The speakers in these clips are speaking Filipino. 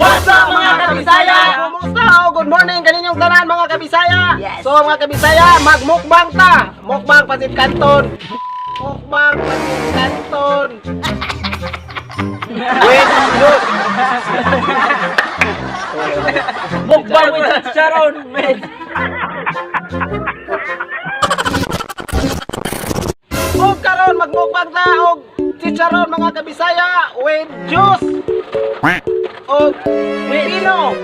What's up mga kabisaya? Kumusta? Good morning kaninyong tanan mga kabisaya. Yes. So mga kabisaya, magmukbang ta. Mukbang pasit kanton. Mukbang pasit kanton. Wait, look. Mukbang with Sharon, man. Og karon magmukbang ta og chicharon mga kabisaya with juice. Og pino.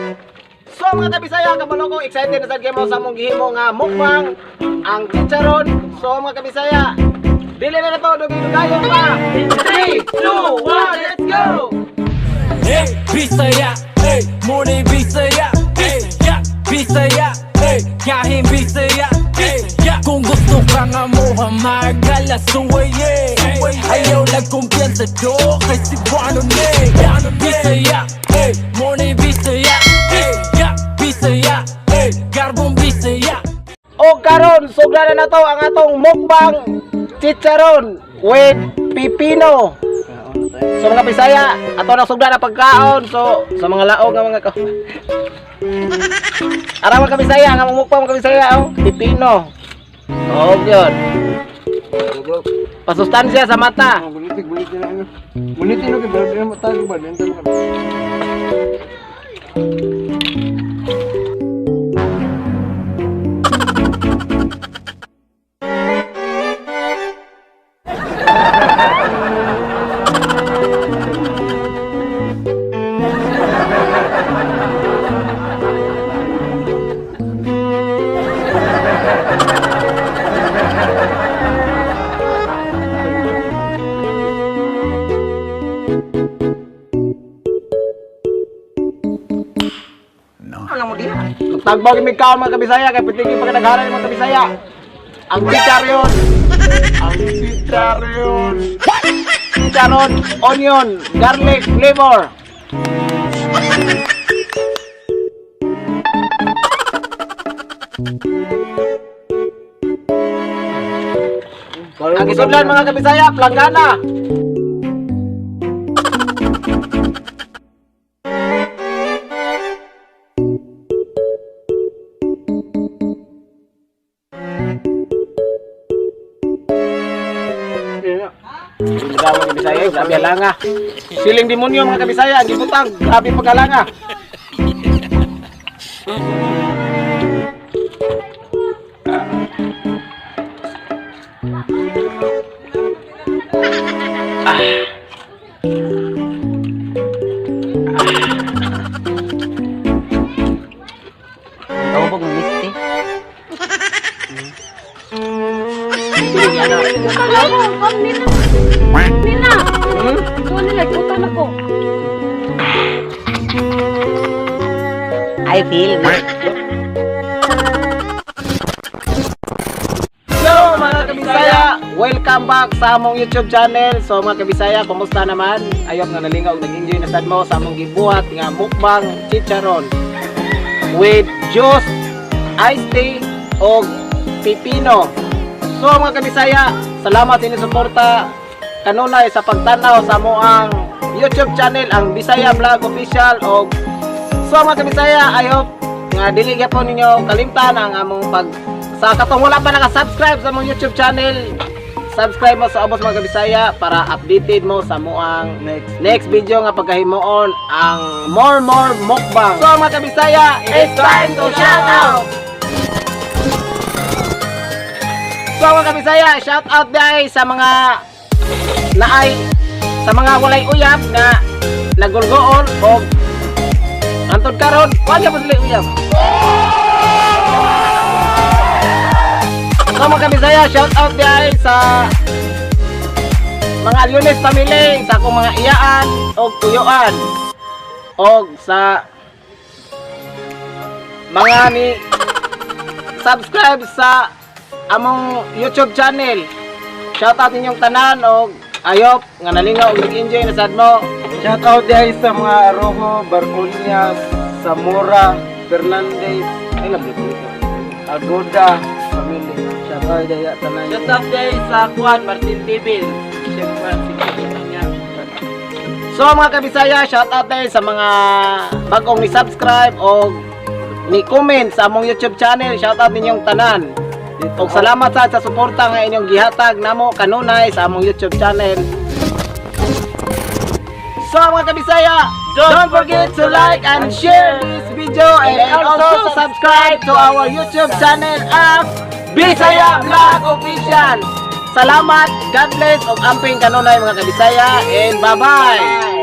So mga kabisaya, kabalo ko excited na sad kay mo sa mong gihimo nga mukbang ang chicharon. So mga kabisaya, dili na to dugay-dugayon pa. 3, 2, 1, let's go. Hey, Bisaya, hey, Morning Bisaya, hey, yeah, Bisaya, hey, kahit Bisaya, hey, yeah. Kung gusto ka nga mo hamagalas suway, ayaw nagkumpiyansa do, kay si Buano ne, Bisaya, hey, Morning Bisaya, hey, yeah, Bisaya, hey, Garbong Bisaya. O karon sugda na to ang atong mukbang chicharon with pipino. So mga Bisaya, ato na sugda na pagkaon. So sa mga laog nga mga Ara mga Bisaya, nga mukbang mga Bisaya oh, pipino. Oh, yun. Pasustansya sa mata. Bulitin na ano. Bulitin na kaya na matalo ba? Ano mo diha? Magtagbaw yung kaon mga Kabisaya kay pitigin pagkadaghanan mga Kabisaya. Ang chicharyon. Ang chicharyon. Chicharon, onion, garlic flavor. Ang isudlan mga Kabisaya, planggana. Gawa mga Bisaya, grabe alanga. Siling demonyo mga Kabisaya, ang gibutang, grabe pagkalanga. Tawo pag misti. Nina! Doon nila, ikutan ako. I feel good. So mga Kabisaya, welcome back sa among YouTube channel. So mga Kabisaya, kumusta naman? Ayop nga nalingaw, nag-enjoy na sad mo sa among gibuhat nga mukbang chicharon with juice, iced tea, o pipino. So mga Kabisaya, salamat sa inyong suporta kanunay sa pagtanaw sa amoang YouTube channel, ang Bisaya Vlog Official. O so mga Kabisaya, I hope nga dili gyapon ninyo kalimtan ang among pag sa katong wala pa naka-subscribe sa among YouTube channel. Subscribe mo sa Obos mga Kabisaya para updated mo sa amoang next video nga pagkahimuon ang more mukbang. So mga Kabisaya, it's time to shout out. So mga Kabisaya, shout out dahil sa mga naay, sa mga walay uyab na nagulgoon o antod karon wala mo sila uyab. So mga Kabisaya, shout out dahil sa mga Lunes family, sa akong mga iyaan o tuyuan o sa mga ni subscribe sa among YouTube channel. Shoutout ninyong tanan o ayop nga nalingaw ug enjoy na sad mo. Shout out dahil sa mga Rojo, Barconias, Zamora, Fernandez, ay labot ito. Agoda, family. Shout out dahil tanan. Shout out dahil sa Juan Martin TV. Siyempre, sige niya. So mga kabisaya, shout out tayo sa mga bagong ni-subscribe o ni-comment sa among YouTube channel. Shout out ninyong tanan. O salamat sa suporta nga inyong gihatag namo kanunay sa among YouTube channel. So mga kabisaya, don't forget to like and share this video and also subscribe to our YouTube channel of Bisaya Vlog Official. Salamat, God bless, og amping kanunay mga kabisaya, and bye-bye!